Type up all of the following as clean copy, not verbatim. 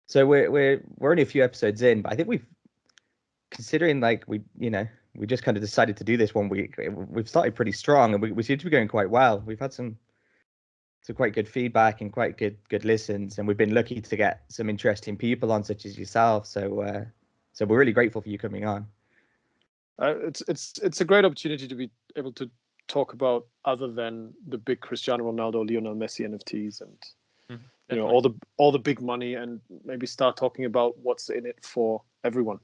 So we're only a few episodes in, but I think considering like we just kind of decided to do this 1 week. We've started pretty strong, and we seem to be going quite well. We've had some quite good feedback and quite good listens, and we've been lucky to get some interesting people on, such as yourself. So so we're really grateful for you coming on. It's a great opportunity to be able to talk about other than the big Cristiano Ronaldo, Lionel Messi NFTs, and all the big money, and maybe start talking about what's in it for everyone,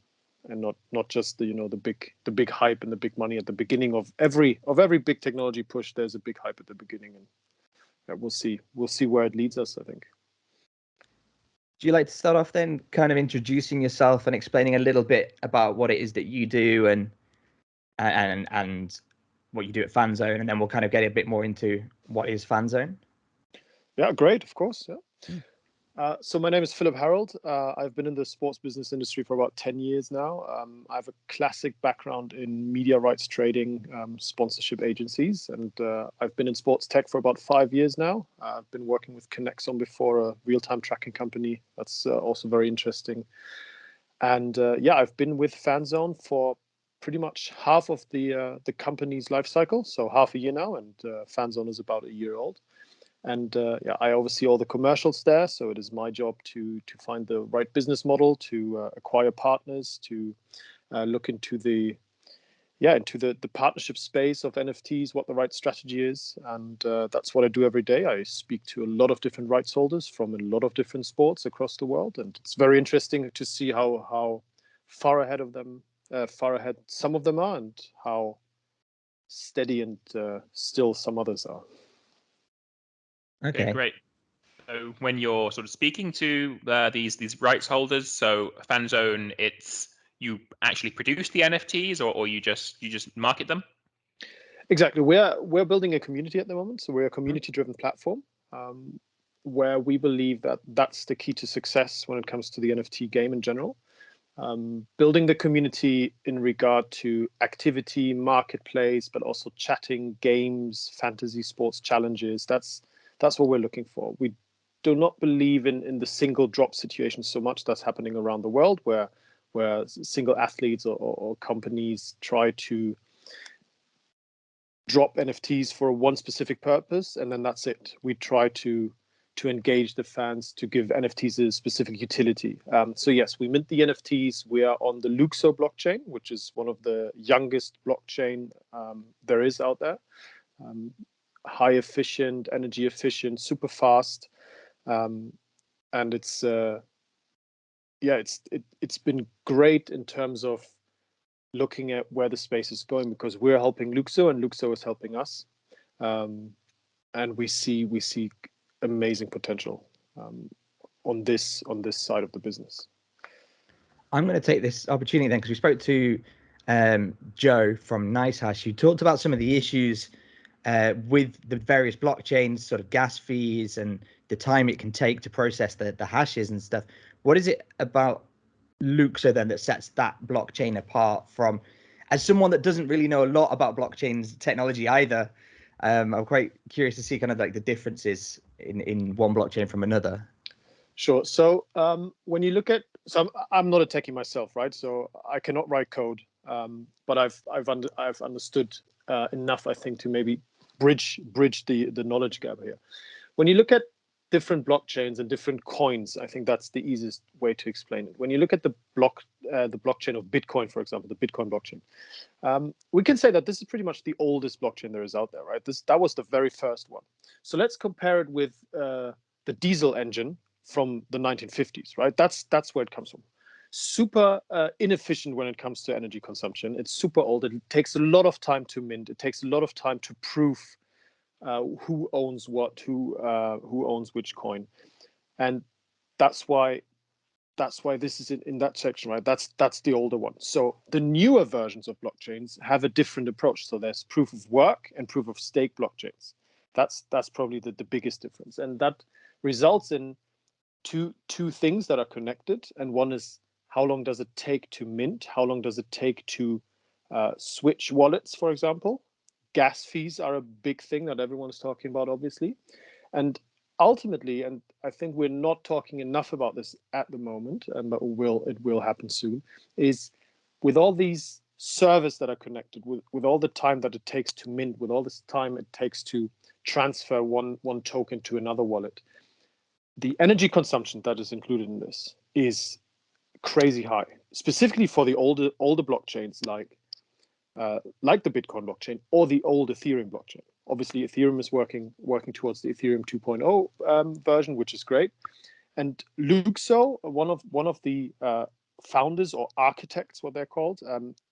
and not just the big hype and the big money at the beginning of every big technology push. There's a big hype at the beginning, and we'll see where it leads us, I think. Do you like to start off then kind of introducing yourself and explaining a little bit about what it is that you do and what you do at FANZONE, and then we'll kind of get a bit more into what is FANZONE? Yeah, great, of course. Yeah. So my name is Philipp Harrold. I've been in the sports business industry for about 10 years now. I have a classic background in media rights trading, sponsorship agencies, and I've been in sports tech for about 5 years now. I've been working with Connexon before, a real-time tracking company. That's also very interesting. And I've been with FANZONE for pretty much half of the company's life cycle, so half a year now, and FANZONE is about a year old. And I oversee all the commercials there. So it is my job to find the right business model, to acquire partners, to look into the partnership space of NFTs, what the right strategy is. And that's what I do every day. I speak to a lot of different rights holders from a lot of different sports across the world. And it's very interesting to see how far ahead some of them are, and how steady and still some others are. Okay, great. So when you're sort of speaking to these rights holders, so FANZONE, it's you actually produce the NFTs, or you just market them? Exactly. We're building a community at the moment, so we're a community-driven platform, where we believe that that's the key to success when it comes to the NFT game in general. Building the community in regard to activity, marketplace, but also chatting, games, fantasy sports challenges. That's what we're looking for. We do not believe in the single drop situation so much that's happening around the world, where single athletes or companies try to drop NFTs for one specific purpose, and then that's it. We try to engage the fans, to give NFTs a specific utility. So yes, we mint the NFTs. We are on the Luxo blockchain, which is one of the youngest blockchain there is out there. High efficient, energy efficient, super fast, and it's been great in terms of looking at where the space is going, because we're helping Luxo and Luxo is helping us, and we see amazing potential on this side of the business. I'm going to take this opportunity then, because we spoke to Joe from NiceHash, who talked about some of the issues with the various blockchains, sort of gas fees and the time it can take to process the hashes and stuff. What is it about Luxo then that sets that blockchain apart from, as someone that doesn't really know a lot about blockchains technology either, I'm quite curious to see kind of like the differences in one blockchain from another. Sure. So when you look at, so I'm not a techie myself, right? So I cannot write code, but I've understood enough, I think, to maybe bridge the knowledge gap here. When you look at different blockchains and different coins, I think that's the easiest way to explain it. When you look at the blockchain of Bitcoin, for example, the Bitcoin blockchain, we can say that this is pretty much the oldest blockchain there is out there, right? That was the very first one. So let's compare it with the diesel engine from the 1950s, right? That's where it comes from. Super inefficient when it comes to energy consumption. It's super old. It takes a lot of time to mint. It takes a lot of time to prove who owns what, who owns which coin, and that's why this is in that section, right? That's the older one. So the newer versions of blockchains have a different approach. So there's proof of work and proof of stake blockchains. That's probably the biggest difference, and that results in two things that are connected. And one is, how long does it take to mint? How long does it take to switch wallets, for example? Gas fees are a big thing that everyone's talking about, obviously. And ultimately, and I think we're not talking enough about this at the moment, but it will happen soon, is with all these servers that are connected, with all the time that it takes to mint, with all this time it takes to transfer one token to another wallet, the energy consumption that is included in this is crazy high, specifically for the older blockchains like the Bitcoin blockchain or the old Ethereum blockchain. Obviously, Ethereum is working towards the Ethereum 2.0 version, which is great. And Luxo, one of the founders or architects, what they're called,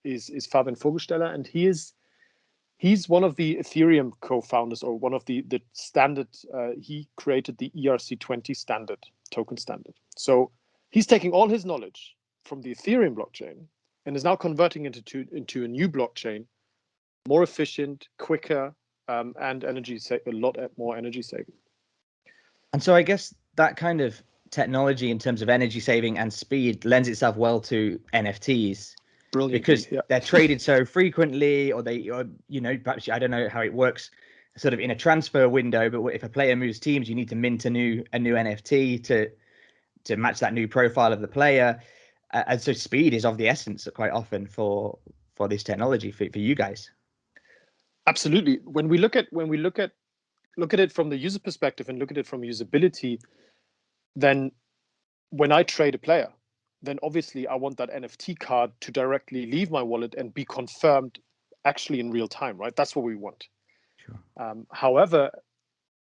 is Fabian Vogelsteller, and he's one of the Ethereum co-founders, or one of the standard. He created the ERC20 standard, token standard. So he's taking all his knowledge from the Ethereum blockchain and is now converting it into a new blockchain, more efficient, quicker, and a lot more energy saving. And so I guess that kind of technology in terms of energy saving and speed lends itself well to NFTs. Brilliant, because they're traded so frequently, or perhaps, I don't know how it works sort of in a transfer window, but if a player moves teams, you need to mint a new NFT to match that new profile of the player. And so speed is of the essence quite often for this technology for you guys. Absolutely. When we look at it from the user perspective and look at it from usability, then when I trade a player, then obviously I want that NFT card to directly leave my wallet and be confirmed actually in real time, right? That's what we want. Sure. However,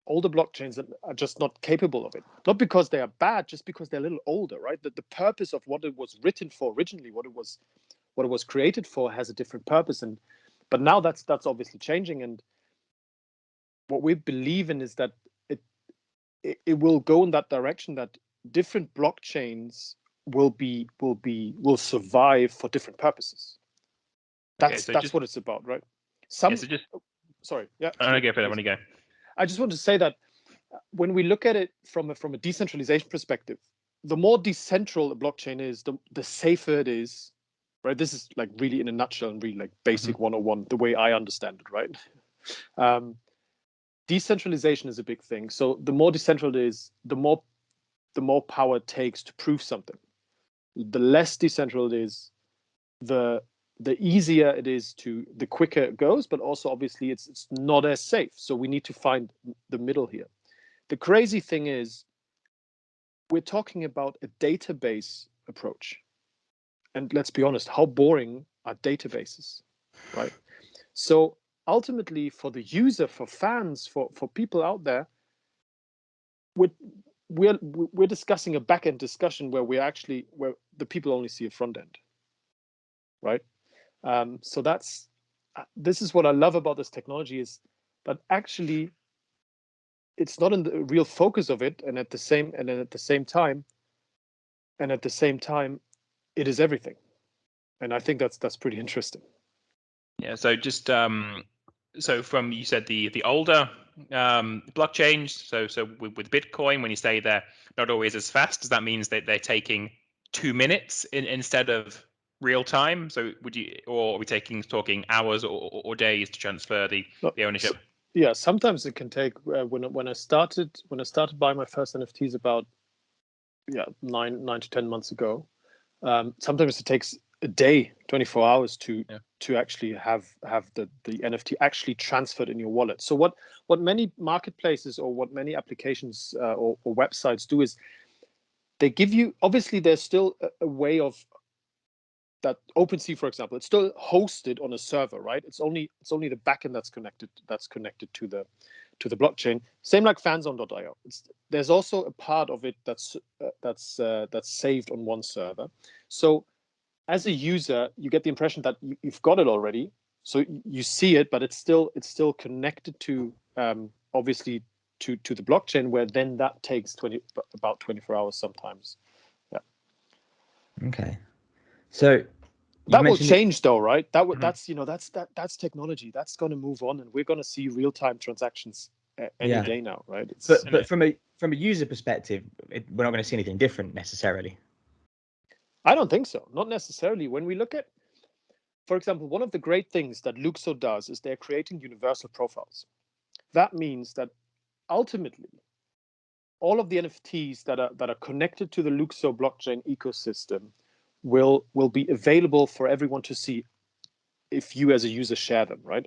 older blockchains are just not capable of it. Not because they are bad, just because they're a little older, right? The purpose of what it was written for originally, what it was created for, has a different purpose. But now that's obviously changing. And what we believe in is that it will go in that direction, that different blockchains will survive for different purposes. That's what it's about, right? Sorry, yeah. I want to go. I just want to say that when we look at it from a decentralization perspective, the more decentral a blockchain is, the safer it is, right? This is like really in a nutshell and really like basic 101, the way I understand it, right? Decentralization is a big thing. So the more decentralized it is, the more power it takes to prove something. The less decentralized it is, the easier it is the quicker it goes, but also obviously it's not as safe. So we need to find the middle here. The crazy thing is, we're talking about a database approach. And let's be honest, how boring are databases, right? So ultimately, for the user, for fans, for people out there, we're discussing a back-end discussion where the people only see a front end, right? So this is what I love about this technology, is that actually it's not in the real focus of it, and at the same time, it is everything. And I think that's pretty interesting. Yeah. So just so from, you said the older blockchains. So with Bitcoin, when you say they're not always as fast, does that mean that they're taking 2 minutes instead of real time? So are we talking hours or days to transfer the ownership? Yeah, sometimes it can take. When I started buying my first NFTs about 9 to 10 months ago, sometimes it takes a day, 24 hours to actually have the NFT actually transferred in your wallet. So what many marketplaces or what many applications or websites do is they give you, obviously there's still a way of that. OpenSea, for example, it's still hosted on a server, right? It's only the backend that's connected to the blockchain. Same like FANZONE.io. There's also a part of it that's saved on one server. So as a user, you get the impression that you've got it already. So you see it, but it's still connected to obviously to the blockchain, where then that takes about 24 hours sometimes. Yeah. Okay. So that will change though, right? That's technology. That's going to move on, and we're going to see real-time transactions any day now, right? But from a user perspective, we're not going to see anything different necessarily. I don't think so. Not necessarily. When we look at, for example, one of the great things that Luxo does is they're creating universal profiles. That means that ultimately, all of the NFTs that are connected to the Luxo blockchain ecosystem will be available for everyone to see if you as a user share them, right?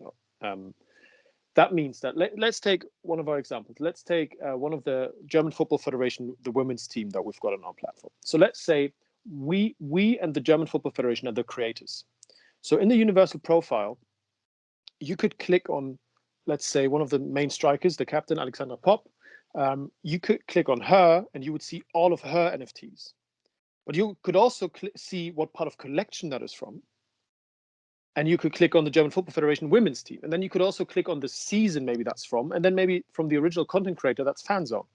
That means that let's take one of our examples. Let's take one of the German Football Federation, the women's team that we've got on our platform. So let's say we and the German Football Federation are the creators. So in the universal profile, you could click on, let's say, one of the main strikers, the captain, Alexandra Popp. You could click on her and you would see all of her NFTs. But you could also see what part of collection that is from. And you could click on the German Football Federation women's team. And then you could also click on the season maybe that's from, and then maybe from the original content creator, that's FANZONE.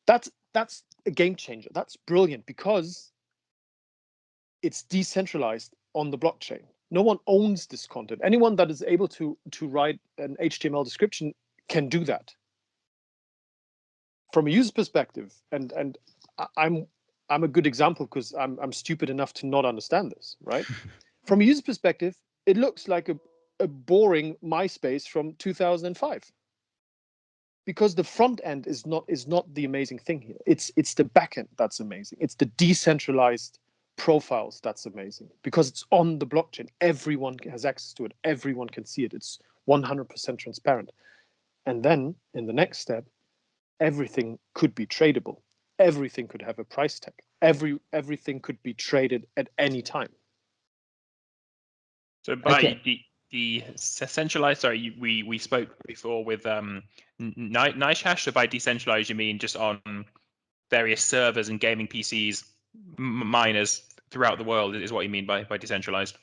That's a game changer. That's brilliant because it's decentralized on the blockchain. No one owns this content. Anyone that is able to write an HTML description can do that. From a user perspective, and I'm a good example because I'm stupid enough to not understand this, right? From a user perspective, it looks like a boring MySpace from 2005. Because the front end is not the amazing thing here. It's the back end that's amazing. It's the decentralized profiles that's amazing. Because it's on the blockchain. Everyone has access to it. Everyone can see it. It's 100% transparent. And then in the next step, everything could be tradable. Everything could have a price tag. Everything could be traded at any time. So by decentralized, sorry, we spoke before with NiceHash. So by decentralized, you mean just on various servers and gaming PCs, miners throughout the world is what you mean by decentralized.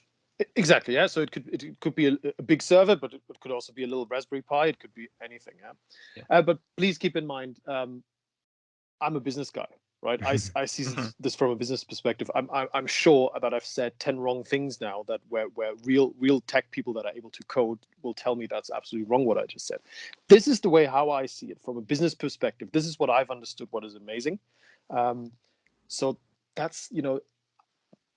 Exactly, yeah. So it could be a big server, but it could also be a little Raspberry Pi. It could be anything, yeah. But please keep in mind, I'm a business guy, right? I see this from a business perspective. I'm sure that I've said 10 wrong things now that where real tech people that are able to code will tell me that's absolutely wrong what I just said. This is the way how I see it from a business perspective. This is what I've understood what is amazing. So that's,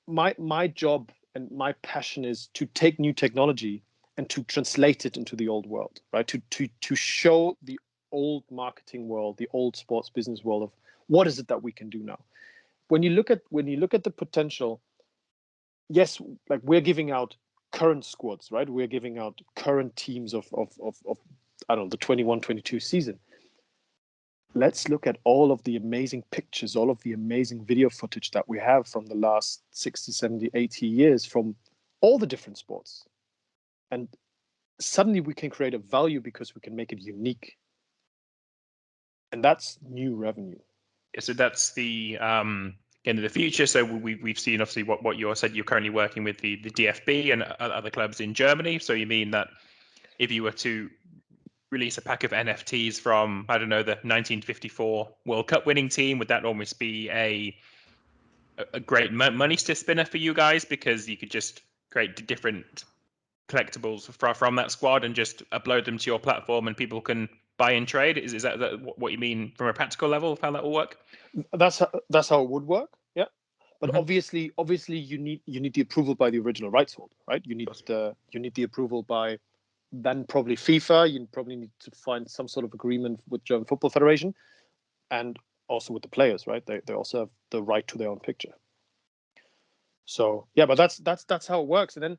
my job and my passion is to take new technology and to translate it into the old world, right? To show the old marketing world, the old sports business world of what is it that we can do now. When you look at the potential, yes, like we're giving out current squads, right? We're giving out current teams of I don't know, the 21-22 season. Let's look at all of the amazing pictures, all of the amazing video footage that we have from the last 60, 70, 80 years from all the different sports. And suddenly we can create a value because we can make it unique. And that's new revenue. Yeah, so that's the in the future. So we've seen obviously what you said. You're currently working with the DFB and other clubs in Germany. So you mean that if you were to release a pack of NFTs from, I don't know, the 1954 World Cup winning team, would that almost be a great money spinner for you guys, because you could just create different collectibles from that squad and just upload them to your platform and people can buy and trade? Is that what you mean from a practical level of how that will work? That's how it would work, yeah. But obviously you need the approval by the original rights holder, right? You need the approval by then probably FIFA. You probably need to find some sort of agreement with German Football Federation and also with the players, right? They also have the right to their own picture. So yeah, but that's how it works. And then,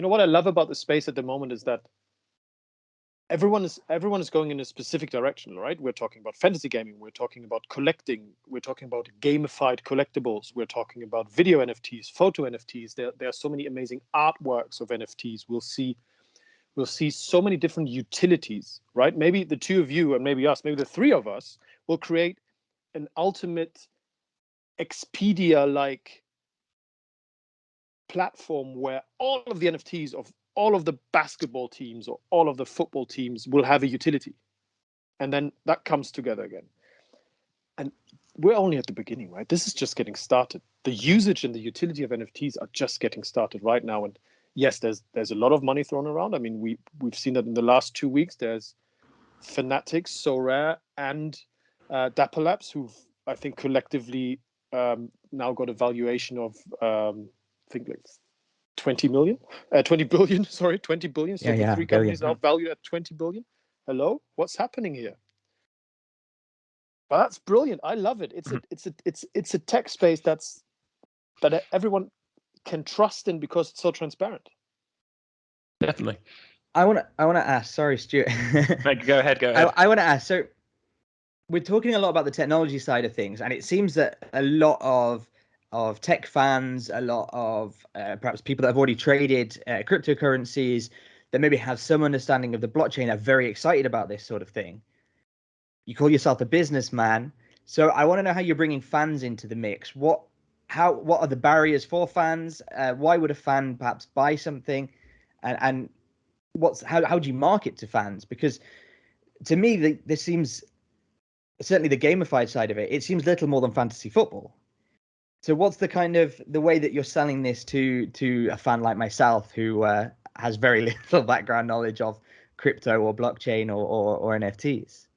what I love about the space at the moment is that everyone is going in a specific direction, right? We're talking about fantasy gaming, we're talking about collecting, we're talking about gamified collectibles, we're talking about video NFTs, photo NFTs. There are so many amazing artworks of NFTs. We'll see so many different utilities, right? Maybe the two of you and maybe us, maybe the three of us will create an ultimate Expedia-like platform where all of the NFTs of all of the basketball teams or all of the football teams will have a utility. And then that comes together again. And we're only at the beginning, right? This is just getting started. The usage and the utility of NFTs are just getting started right now. And yes, there's a lot of money thrown around. I mean, we've seen that in the last 2 weeks. There's Fanatics, So Rare, and Dapper Labs, who've, I think, collectively now got a valuation of, I think, like 20 billion. So the three companies now valued at 20 billion. Hello, what's happening here? Well, that's brilliant. I love it. It's a tech space that everyone can trust in because it's so transparent. Definitely. I want to ask. Sorry, Stuart. Go ahead. I want to ask. So we're talking a lot about the technology side of things, and it seems that a lot of tech fans, a lot of perhaps people that have already traded cryptocurrencies that maybe have some understanding of the blockchain are very excited about this sort of thing. You call yourself a businessman, so I want to know how you're bringing fans into the mix. What are the barriers for fans? Why would a fan perhaps buy something, and how do you market to fans? Because to me, this seems, certainly the gamified side of it, it seems little more than fantasy football. So what's the way that you're selling this to a fan like myself who has very little background knowledge of crypto or blockchain or NFTs?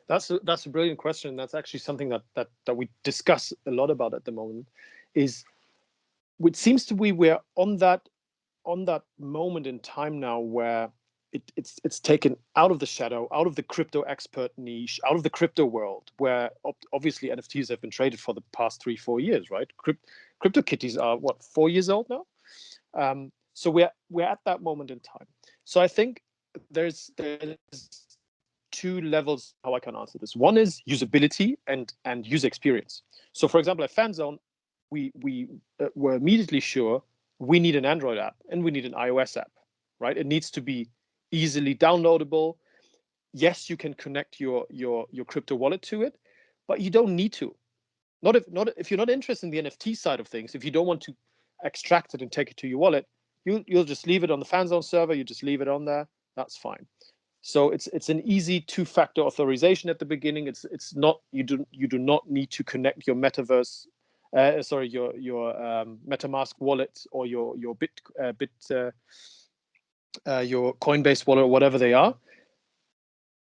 That's a brilliant question. That's actually something that we discuss a lot about at the moment. Is it seems to be we're on that moment in time now where it's taken out of the shadow, out of the crypto expert niche, out of the crypto world, where obviously NFTs have been traded for the past 3-4 years, right? Crypto kitties are what, 4 years old now. So we're at that moment in time. So I think there's two levels how I can answer this. One is usability and user experience. So for example, at FANZONE, we were immediately sure we need an Android app and we need an iOS app, right? It needs to be easily downloadable. Yes, you can connect your crypto wallet to it, but you don't need to. Not if you're not interested in the NFT side of things. If you don't want to extract it and take it to your wallet, you'll just leave it on the FANZONE server. You just leave it on there. That's fine. So it's an easy two-factor authorization at the beginning. It's not, you do not need to connect your metaverse, your MetaMask wallet or your Coinbase wallet or whatever they are.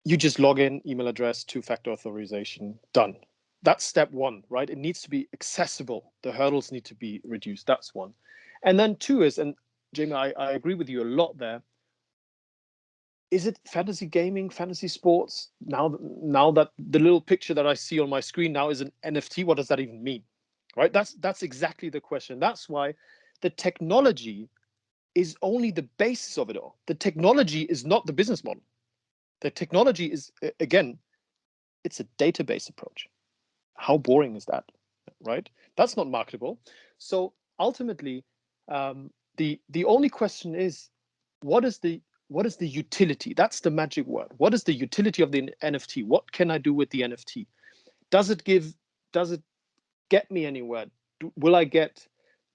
You just log in, email address, two-factor authorization, done. That's step one, right? It needs to be accessible. The hurdles need to be reduced. That's one. And then two is, and Jamie, I agree with you a lot there. Is it fantasy gaming, fantasy sports? Now that the little picture that I see on my screen now is an NFT, what does that even mean? Right? That's exactly the question. That's why the technology is only the basis of it all. The technology is not the business model. The technology is, again, it's a database approach. How boring is that? Right? That's not marketable. So ultimately, the only question is, what is the utility? That's the magic word. What is the utility of the NFT? What can I do with the NFT? Does it get me anywhere? Will I get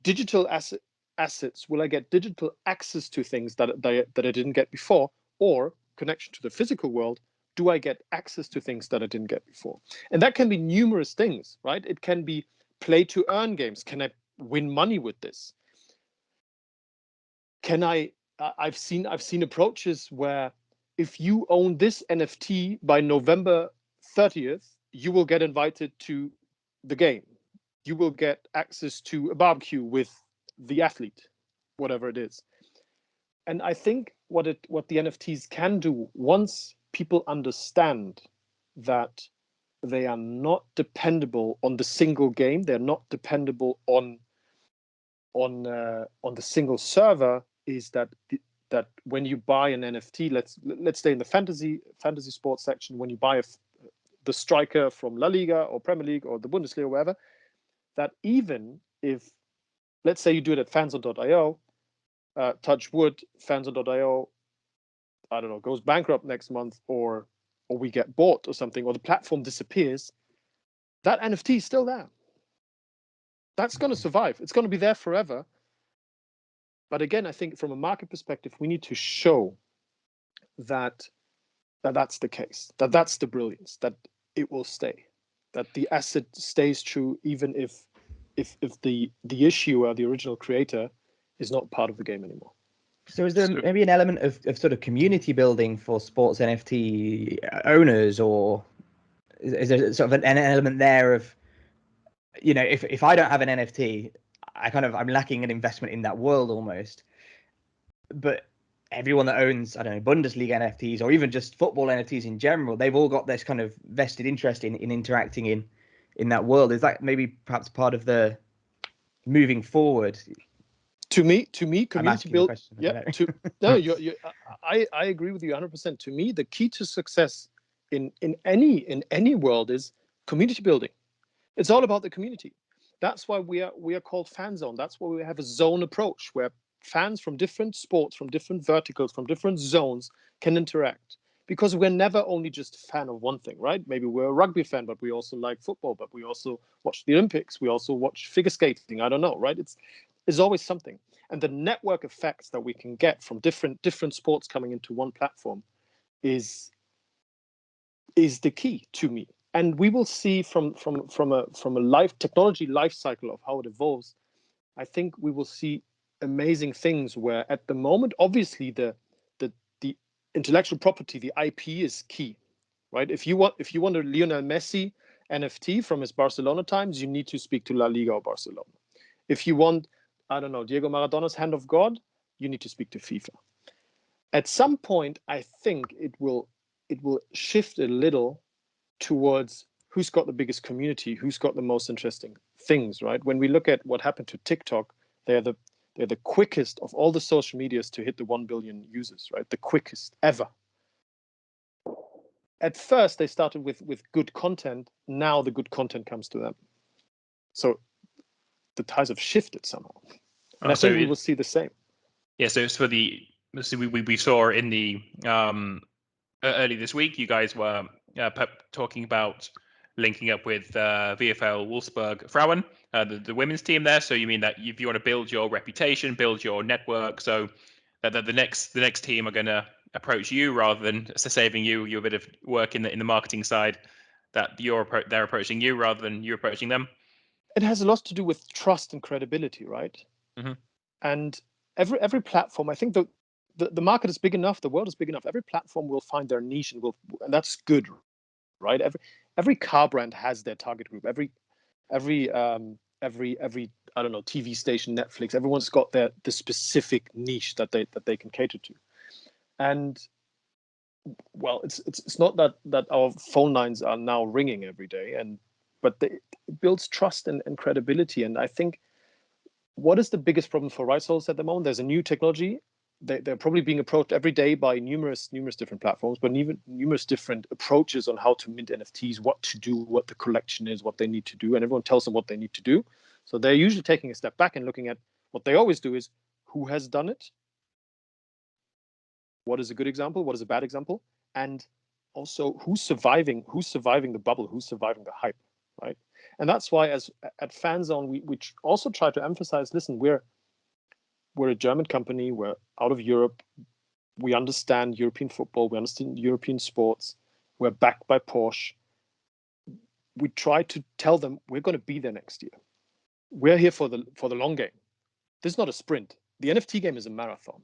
digital assets? Will I get digital access to things that I didn't get before? Or connection to the physical world, do I get access to things that I didn't get before? And that can be numerous things, right? It can be play to earn games. Can I win money with this? I've seen approaches where if you own this NFT by November 30th, you will get invited to the game. You will get access to a barbecue with the athlete, whatever it is. And I think what the NFTs can do, once people understand that they are not dependable on the single game, they're not dependable on the single server, is that when you buy an NFT, let's stay in the fantasy sports section, when you buy the striker from La Liga or Premier League or the Bundesliga or wherever, that even if, let's say you do it at fanzone.io, touch wood, fanzone.io, I don't know, goes bankrupt next month, or we get bought or something, or the platform disappears, that NFT is still there. That's going to survive. It's going to be there forever. But again, I think from a market perspective, we need to show that that's the case, that's the brilliance, that it will stay, that the asset stays true, even if the issue or the original creator is not part of the game anymore. So is there maybe an element of sort of community building for sports NFT owners, or is there sort of an element there of, if I don't have an NFT, I'm lacking an investment in that world almost. But everyone that owns, I don't know, Bundesliga NFTs or even just football NFTs in general, they've all got this kind of vested interest in interacting in that world. Is that maybe perhaps part of the moving forward? To me, community build. Yeah. I agree with you 100%. To me, the key to success in any world is community building. It's all about the community. That's why we are called FANZONE. That's why we have a zone approach where fans from different sports, from different verticals, from different zones can interact. Because we're never only just a fan of one thing, right? Maybe we're a rugby fan, but we also like football, but we also watch the Olympics. We also watch figure skating. I don't know, right? It's always something. And the network effects that we can get from different sports coming into one platform is the key to me. And we will see from a technology life cycle of how it evolves. I think we will see amazing things where at the moment, obviously the intellectual property, the IP is key, right? If you want a Lionel Messi NFT from his Barcelona times, you need to speak to La Liga or Barcelona. If you want, I don't know, Diego Maradona's Hand of God, you need to speak to FIFA. At some point, I think it will shift a little towards who's got the biggest community, who's got the most interesting things, right? When we look at what happened to TikTok, they're the quickest of all the social medias to hit the 1 billion users, right? The quickest ever. At first, they started with good content. Now the good content comes to them. So the ties have shifted somehow. And I think we will see the same. Yeah, so it's we saw in the early this week, you guys were talking about linking up with VfL Wolfsburg Frauen, the women's team there. So you mean that if you want to build your reputation, build your network, so that the next team are going to approach you rather than saving you a bit of work in the marketing side, that they're approaching you rather than you approaching them? It has a lot to do with trust and credibility, right? Mm-hmm. And every platform, I think the market is big enough, the world is big enough. Every platform will find their niche and that's good, right? Every car brand has their target group. Every I don't know, TV station, Netflix, everyone's got the specific niche that they can cater to. And well, it's not that our phone lines are now ringing every day, but it builds trust and credibility. And I think what is the biggest problem for rights holders at the moment? There's a new technology. They're probably being approached every day by numerous different platforms, but even numerous different approaches on how to mint NFTs, what to do, what the collection is, what they need to do, and everyone tells them what they need to do. So they're usually taking a step back and looking at what they always do is who has done it, what is a good example, what is a bad example, and also who's surviving the bubble, who's surviving the hype, right? And that's why at FANZONE, we also try to emphasize, listen, we're a German company, we're out of Europe, we understand European football, we understand European sports, we're backed by Porsche. We try to tell them we're going to be there next year. We're here for the long game. This is not a sprint. The NFT game is a marathon.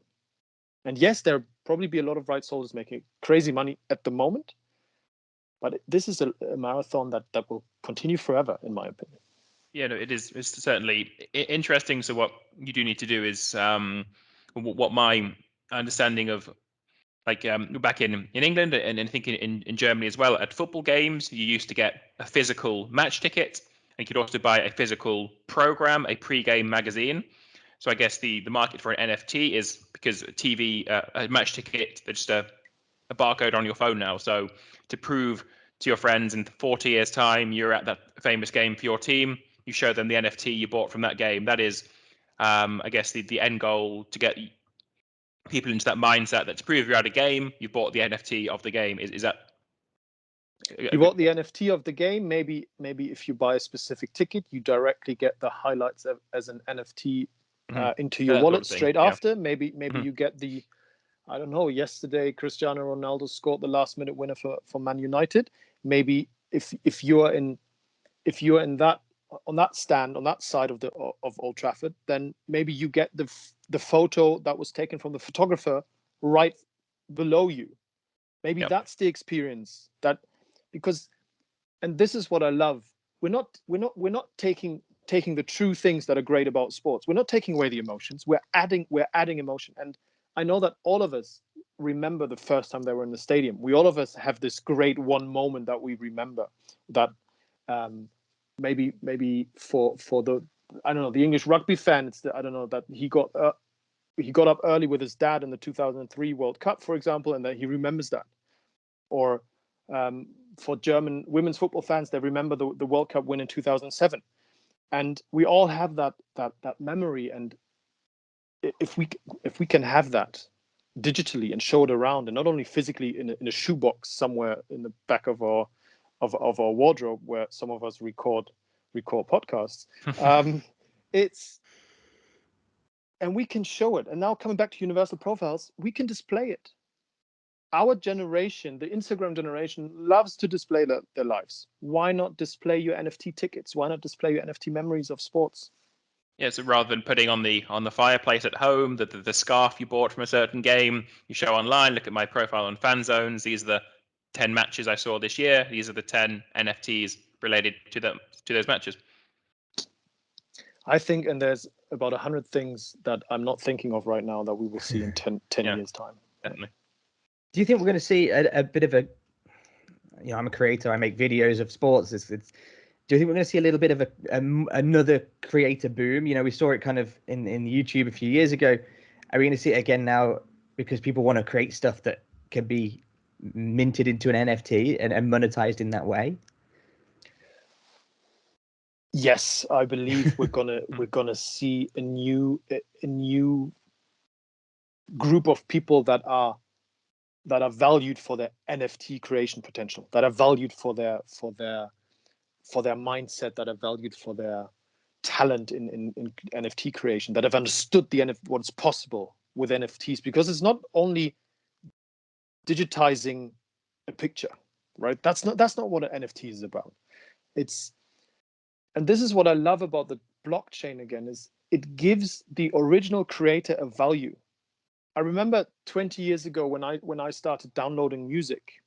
And yes, there'll probably be a lot of rights holders making crazy money at the moment, but this is a marathon that will continue forever, in my opinion. Yeah, no, it's certainly interesting. So what you do need to do is what my understanding of, like back in England and I think in Germany as well, at football games, you used to get a physical match ticket, and you could also buy a physical program, a pre-game magazine. So I guess the market for an NFT is because a match ticket, they're just a barcode on your phone now. So to prove to your friends in 40 years' time you're at that famous game for your team, you show them the NFT you bought from that game. That is, I guess, the end goal, to get people into that mindset that to prove you're at a game, you bought the NFT of the game. Is that? You bought the NFT of the game. Maybe if you buy a specific ticket, you directly get the highlights as an NFT into your wallet straight after. Maybe you get the, I don't know, yesterday Cristiano Ronaldo scored the last minute winner for Man United. Maybe if you're in that, on that stand, on that side of Old Trafford, then maybe you get the photo that was taken from the photographer right below you. Maybe that's the experience and this is what I love. We're not taking the true things that are great about sports. We're not taking away the emotions. We're adding emotion. And I know that all of us remember the first time they were in the stadium. We all of us have this great one moment that we remember. That maybe for the, I don't know, the English rugby fan, it's I don't know, that he got up early with his dad in the 2003 World Cup, for example, and that he remembers that. Or for German women's football fans, they remember the World Cup win in 2007. And we all have that memory. And if we can have that digitally and show it around, and not only physically in a shoebox somewhere in the back of our wardrobe where some of us record podcasts, and we can show it. And now coming back to universal profiles, we can display it. Our generation, the Instagram generation, loves to display their lives. Why not display your NFT tickets? Why not display your NFT memories of sports? Yeah, so rather than putting on the fireplace at home, the scarf you bought from a certain game, you show online, look at my profile on FANZONEs. These are the 10 matches I saw this year. These are the 10 NFTs related to those matches. I think, and there's about 100 things that I'm not thinking of right now that we will see in 10 years' time. Definitely. Do you think we're going to see a bit of a, I'm a creator, I make videos of sports. Do you think we're going to see a little bit of another creator boom? We saw it kind of in YouTube a few years ago. Are we going to see it again now because people want to create stuff that can be minted into an NFT and monetized in that way? Yes, I believe we're gonna see a new group of people that are valued for their NFT creation potential, that are valued for their mindset, that are valued for their talent in NFT creation, that have understood what's possible with NFTs, because it's not only digitizing a picture, right? That's not what an NFT is about. And this is what I love about the blockchain again, is it gives the original creator a value. I remember 20 years ago when I started downloading music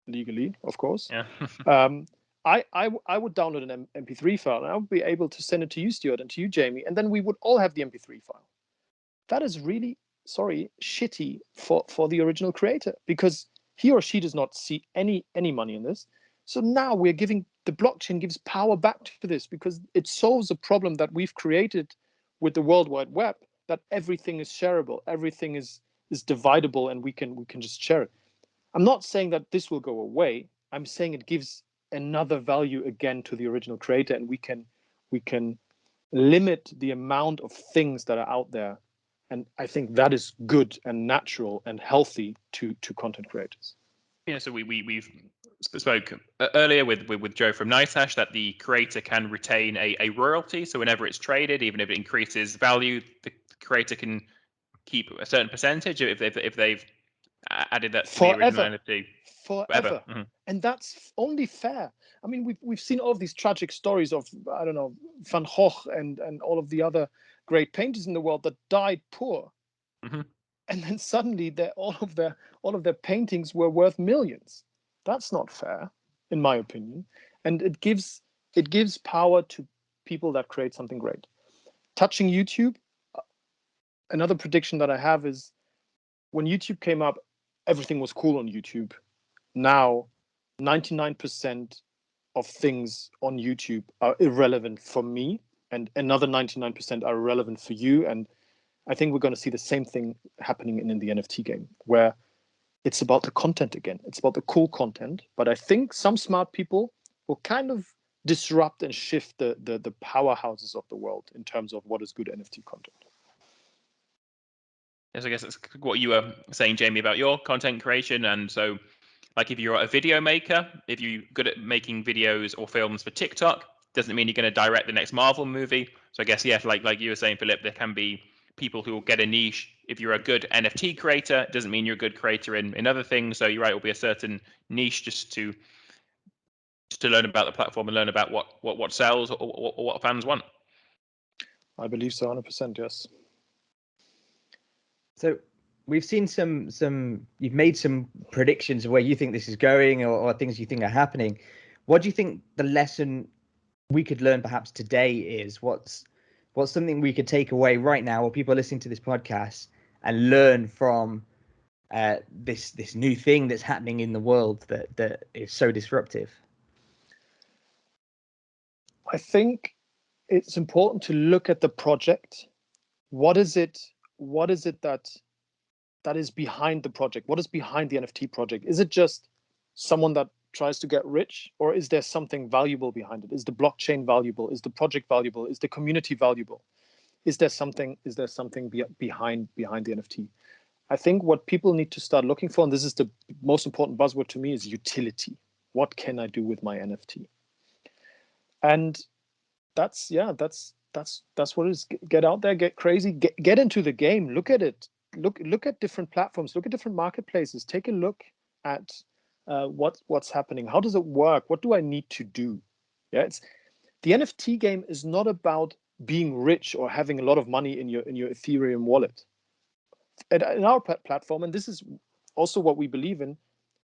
legally, of course. Yeah. I would download an MP3 file, and I would be able to send it to you, Stuart, and to you, Jamie, and then we would all have the MP3 file. That is really, shitty for the original creator, because he or she does not see any money in this. So now the blockchain gives power back to this, because it solves a problem that we've created with the World Wide Web, that everything is shareable, everything is dividable, and we can just share it. I'm not saying that this will go away. I'm saying it gives another value again to the original creator, and we can limit the amount of things that are out there. And I think that is good and natural and healthy to content creators. Yeah, so we've spoke earlier with Joe from NiceHash that the creator can retain a royalty. So whenever it's traded, even if it increases value, the creator can keep a certain percentage if they've added that to the original NFT. Forever. Mm-hmm. And that's only fair. I mean, we've seen all of these tragic stories of, I don't know, Van Gogh and all of the other great painters in the world that died poor. Mm-hmm. And then suddenly all of their paintings were worth millions. That's not fair, in my opinion. And it gives power to people that create something great. Touching YouTube, another prediction that I have is, when YouTube came up, everything was cool on YouTube. Now, 99% of things on YouTube are irrelevant for me, and another 99% are irrelevant for you. And I think we're going to see the same thing happening in the NFT game, where it's about the content again. It's about the cool content. But I think some smart people will kind of disrupt and shift the powerhouses of the world in terms of what is good NFT content. Yes, I guess that's what you were saying, Jamie, about your content creation. And so, like, if you're a video maker, if you're good at making videos or films for TikTok, doesn't mean you're going to direct the next Marvel movie. So I guess, yeah, like you were saying, Philip, there can be people who will get a niche. If you're a good NFT creator, it doesn't mean you're a good creator in other things. So you're right, it will be a certain niche just to learn about the platform and learn about what sells or what fans want. I believe so, 100%, yes. So we've seen you've made some predictions of where you think this is going, or things you think are happening. What do you think the lesson we could learn perhaps today is? what's something we could take away right now, or people listening to this podcast, and learn from this new thing that's happening in the world that is so disruptive? I think it's important to look at the project. What is it that is behind the project? What is behind the NFT project? Is it just someone that tries to get rich, or is there something valuable behind it? Is the blockchain valuable? Is the project valuable? Is the community valuable? Is there something behind the NFT? I think what people need to start looking for, and this is the most important buzzword to me, is utility. What can I do with my NFT? And that's what it is. Get out there, get crazy, get into the game, look at it, look at different platforms, look at different marketplaces, take a look at what's happening. How does it work? What do I need to do? Yeah, it's the NFT game is not about being rich or having a lot of money in your Ethereum wallet. In our platform, and this is also what we believe in,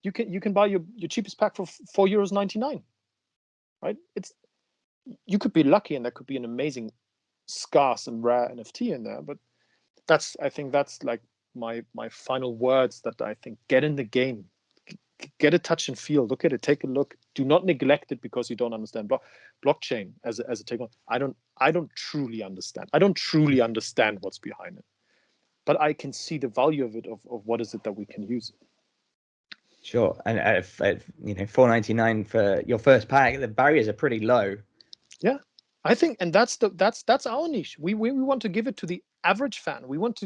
you can buy your cheapest pack for €4.99, right? You could be lucky, and there could be an amazing, scarce and rare NFT in there. But I think that's like my final words. That I think, get in the game, get a touch and feel, look at it, take a look. Do not neglect it because you don't understand blockchain as a technology. I don't truly understand. I don't truly understand what's behind it, but I can see the value of it. Of what is it that we can use. Sure, and $4.99 for your first pack, the barriers are pretty low. Yeah, I think, and that's our niche. We want to give it to the average fan. We want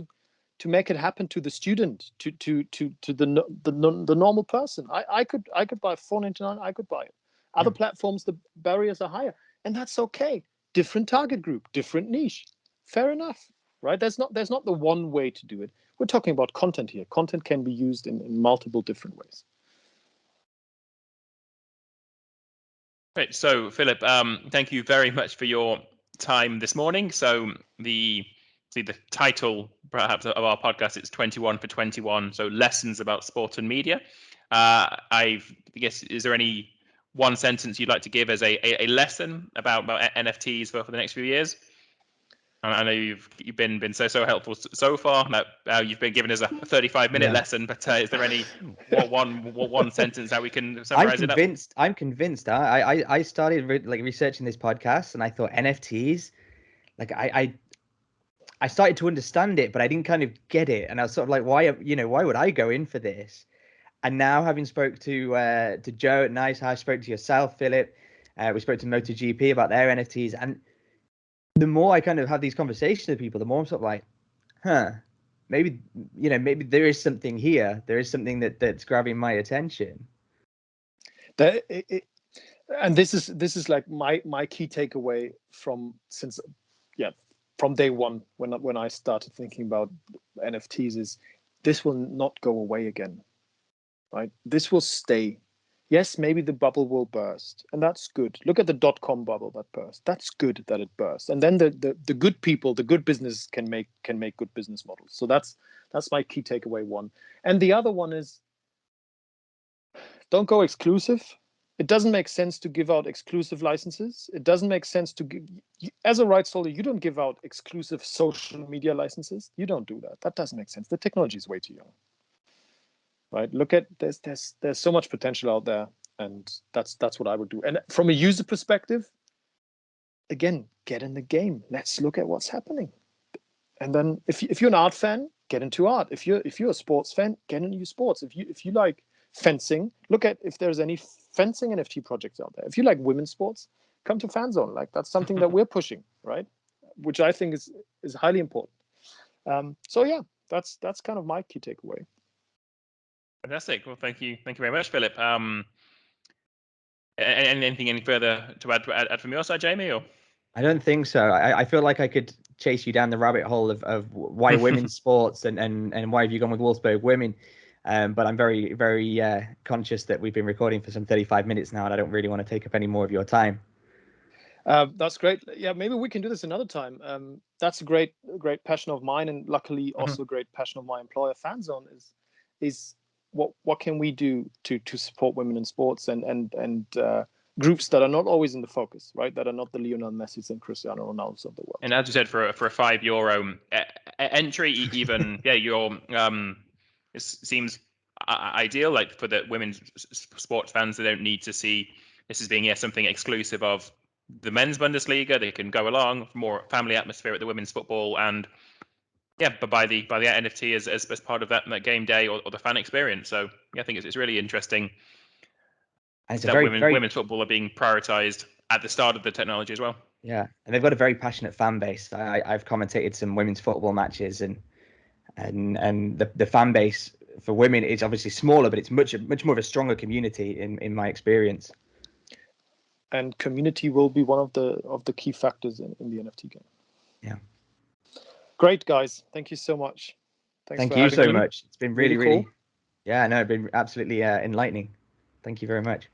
to make it happen to the student, to the normal person. I could buy $4.99. I could buy it. Other platforms, the barriers are higher, and that's okay. Different target group, different niche. Fair enough, right? There's not the one way to do it. We're talking about content here. Content can be used in multiple different ways. Great. So, Philipp, thank you very much for your time this morning. So, the title, perhaps, of our podcast, it's 21 for 21. So, lessons about sport and media. I guess, is there any one sentence you'd like to give as a lesson about NFTs for the next few years? I know you've been so helpful so far. You've been giving us a 35-minute lesson, but is there any one sentence that we can summarize it up? I'm convinced. I started researching this podcast, and I thought NFTs. Like I started to understand it, but I didn't kind of get it, and I was sort of like, why would I go in for this? And now, having spoke to Joe at Nice, I spoke to yourself, Philip. We spoke to MotoGP about their NFTs, and the more I kind of have these conversations with people, the more I'm sort of like, maybe there is something here. There is something that's grabbing my attention. And this is like my key takeaway from day one when I started thinking about NFTs is this will not go away again, right? This will stay. Yes, maybe the bubble will burst, and that's good. Look at the .com bubble that burst. That's good that it burst, and then the good people, the good business can make good business models. So that's my key takeaway one. And the other one is, don't go exclusive. It doesn't make sense to give out exclusive licenses. It doesn't make sense to give, as a rights holder, you don't give out exclusive social media licenses. You don't do that. That doesn't make sense. The technology is way too young. Right? Look at there's so much potential out there, and that's what I would do. And from a user perspective, again, get in the game. Let's look at what's happening. And then if you're an art fan, get into art. If you're a sports fan, get into sports. If you like fencing, look at if there's any fencing NFT projects out there. If you like women's sports, come to FANZONE. Like, that's something that we're pushing, right? Which I think is highly important. So yeah, that's kind of my key takeaway. Fantastic. Well, thank you very much, Philipp. Anything any further to add from your side, Jamie? Or I don't think so. I feel like I could chase you down the rabbit hole of why women's sports and why have you gone with Wolfsburg women. But I'm very, very conscious that we've been recording for some 35 minutes now, and I don't really want to take up any more of your time. That's great. Yeah, maybe we can do this another time. That's a great passion of mine, and luckily also a great passion of my employer, FANZONE, is what can we do to support women in sports and groups that are not always in the focus, right? That are not the Lionel Messis and Cristiano Ronaldos of the world. And as you said, for a €5 entry, even your it seems ideal. Like for the women's sports fans, they don't need to see this as being something exclusive of the men's Bundesliga. They can go along, more family atmosphere at the women's football, and but by the NFT as part of that game day or the fan experience. So I think it's really interesting. And it's that women's football are being prioritized at the start of the technology as well. Yeah, and they've got a very passionate fan base. I've commentated some women's football matches, and the fan base for women is obviously smaller, but it's much more of a stronger community in my experience. And community will be one of the key factors in the NFT game. Yeah. Great, guys. Thank you so much. Thank you so much. It's been really cool. yeah, no, it's been absolutely enlightening. Thank you very much.